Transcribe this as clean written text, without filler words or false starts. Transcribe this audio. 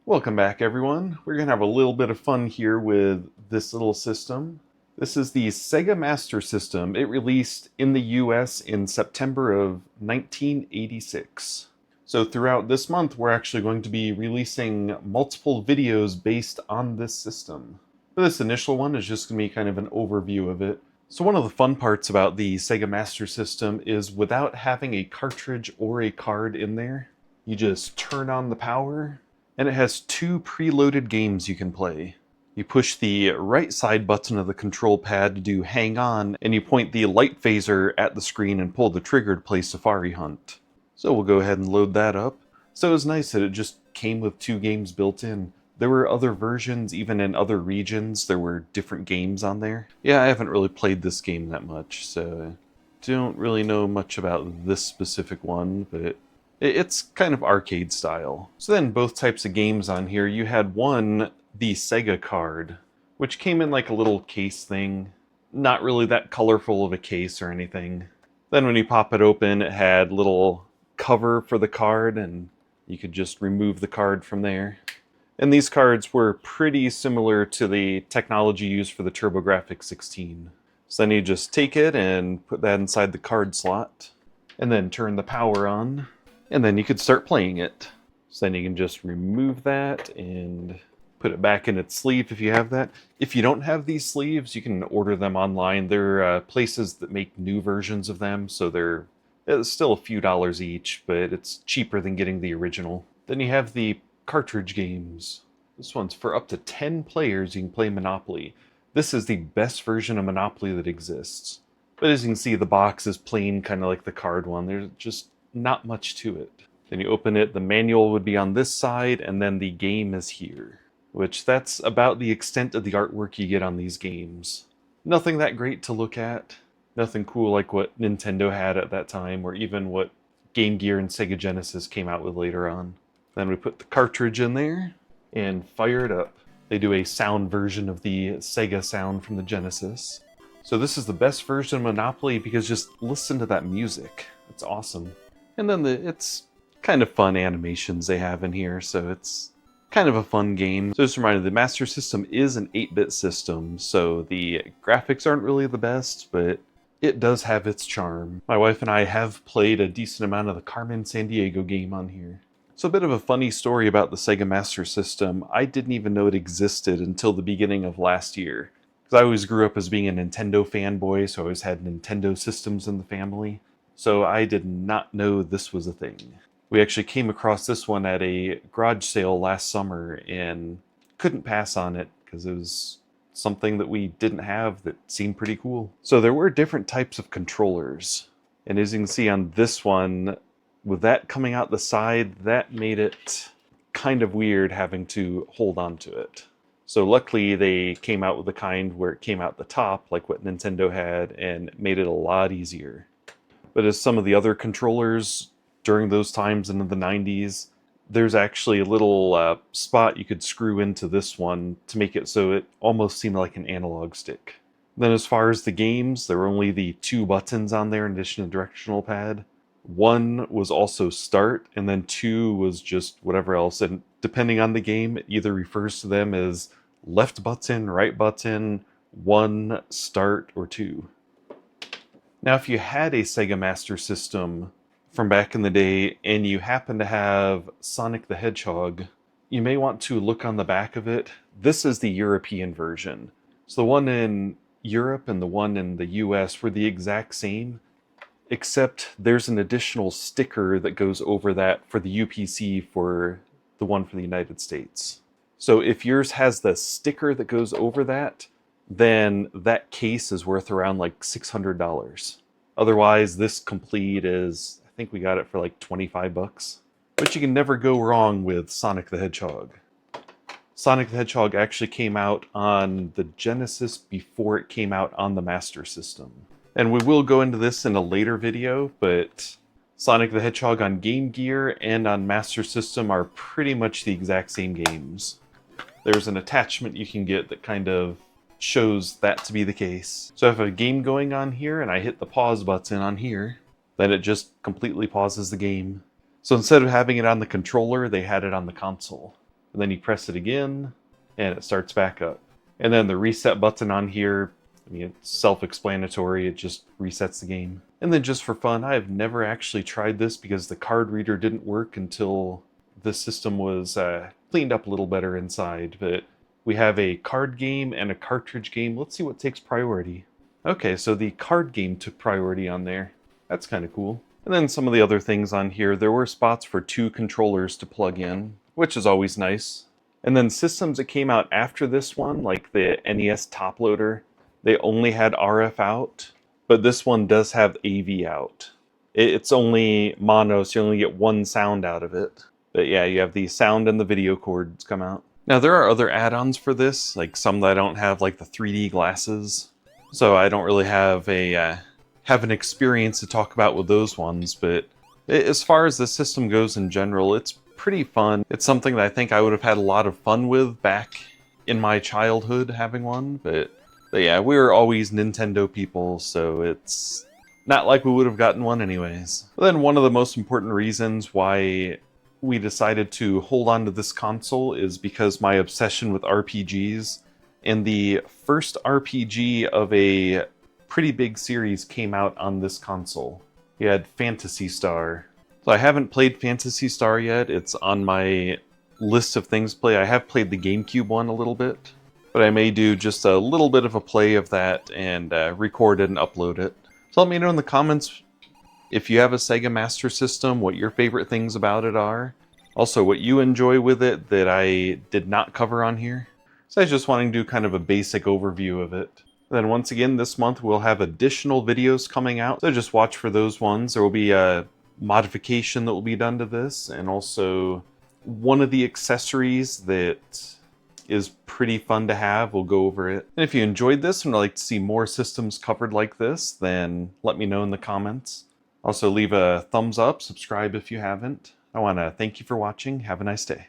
Welcome back, everyone. We're going to have a little bit of fun here with this little system. This is the Sega Master System. It released in the US in September of 1986. So throughout this month, we're actually going to be releasing multiple videos based on this system. This initial one is just going to be kind of an overview of it. So one of the fun parts about the Sega Master System is without having a cartridge or a card in there, you just turn on the power, and it has two preloaded games you can play. You push the right side button of the control pad to do hang on, and you point the light phaser at the screen and pull the trigger to play Safari Hunt. So we'll go ahead and load that up. So it was nice that it just came with two games built in. There were other versions, even in other regions, there were different games on there. Yeah, I haven't really played this game that much, so I don't really know much about this specific one, but it's kind of arcade style. So then both types of games on here, you had one, the Sega card, which came in like a little case thing. Not really that colorful of a case or anything. Then when you pop it open, it had little cover for the card, and you could just remove the card from there. And these cards were pretty similar to the technology used for the TurboGrafx 16. So then you just take it and put that inside the card slot, and then turn the power on, and then you could start playing it. So then you can just remove that and put it back in its sleeve if you have that. If you don't have these sleeves, you can order them online. There are places that make new versions of them, so it's still a few dollars each, but it's cheaper than getting the original. Then you have the cartridge games. This one's for up to 10 players. You can play Monopoly. This is the best version of Monopoly that exists. But as you can see, the box is plain, kind of like the card one. There's just not much to it. Then you open it, the manual would be on this side, and then the game is here. Which that's about the extent of the artwork you get on these games. Nothing that great to look at. Nothing cool like what Nintendo had at that time, or even what Game Gear and Sega Genesis came out with later on. Then we put the cartridge in there and fire it up. They do a sound version of the Sega sound from the Genesis. So this is the best version of Monopoly because just listen to that music. It's awesome. And then it's kind of fun animations they have in here, so it's kind of a fun game. So just a reminder, the Master System is an 8-bit system, so the graphics aren't really the best, but it does have its charm. My wife and I have played a decent amount of the Carmen Sandiego game on here. So a bit of a funny story about the Sega Master System. I didn't even know it existed until the beginning of last year. Because I always grew up as being a Nintendo fanboy, so I always had Nintendo systems in the family. So I did not know this was a thing. We actually came across this one at a garage sale last summer and couldn't pass on it because it was something that we didn't have that seemed pretty cool. So there were different types of controllers. And as you can see on this one, with that coming out the side, that made it kind of weird having to hold on to it. So luckily they came out with the kind where it came out the top, like what Nintendo had, and made it a lot easier. But as some of the other controllers during those times in the 90s, there's actually a little spot you could screw into this one to make it so it almost seemed like an analog stick. Then as far as the games, there were only the two buttons on there in addition to the directional pad. One was also start, and then two was just whatever else. And depending on the game, it either refers to them as left button, right button, one, start, or two. Now, if you had a Sega Master System from back in the day and you happen to have Sonic the Hedgehog, you may want to look on the back of it. This is the European version. So the one in Europe and the one in the US were the exact same, except there's an additional sticker that goes over that for the UPC for the one for the United States. So if yours has the sticker that goes over that, then that case is worth around like $600. Otherwise, this complete is, I think we got it for like 25 bucks. But you can never go wrong with Sonic the Hedgehog. Sonic the Hedgehog actually came out on the Genesis before it came out on the Master System. And we will go into this in a later video, but Sonic the Hedgehog on Game Gear and on Master System are pretty much the exact same games. There's an attachment you can get that kind of shows that to be the case. So if I have a game going on here and I hit the pause button on here, then it just completely pauses the game. So instead of having it on the controller, they had it on the console. and then you press it again, and it starts back up. And then the reset button on here, I mean, it's self-explanatory, it just resets the game. And then just for fun, I have never actually tried this because the card reader didn't work until the system was cleaned up a little better inside. But we have a card game and a cartridge game. Let's see what takes priority. Okay, so the card game took priority on there. That's kind of cool. And then some of the other things on here, there were spots for 2 controllers to plug in, which is always nice. And then systems that came out after this one, like the NES top loader, they only had RF out, but this one does have AV out. It's only mono, so you only get one sound out of it. But yeah, you have the sound and the video cords come out. Now there are other add-ons for this, like some that don't have like the 3D glasses. So I don't really have an experience to talk about with those ones, but as far as the system goes in general, it's pretty fun. It's something that I think I would have had a lot of fun with back in my childhood having one, but yeah, we were always Nintendo people, so it's not like we would have gotten one anyways. But then one of the most important reasons why we decided to hold on to this console is because my obsession with RPGs, and the first RPG of a pretty big series came out on this console. You had Phantasy Star. So I haven't played Phantasy Star yet. It's on my list of things to play. I have played the GameCube one a little bit, but I may do just a little bit of a play of that and record it and upload it. So let me know in the comments if you have a Sega Master System, what your favorite things about it are. Also, what you enjoy with it that I did not cover on here. So I was just wanting to do kind of a basic overview of it. Then once again, this month we'll have additional videos coming out, so just watch for those ones. There will be a modification that will be done to this, and also one of the accessories that is pretty fun to have. We'll go over it. And if you enjoyed this and would like to see more systems covered like this, then let me know in the comments. Also leave a thumbs up, subscribe if you haven't. I want to thank you for watching. Have a nice day.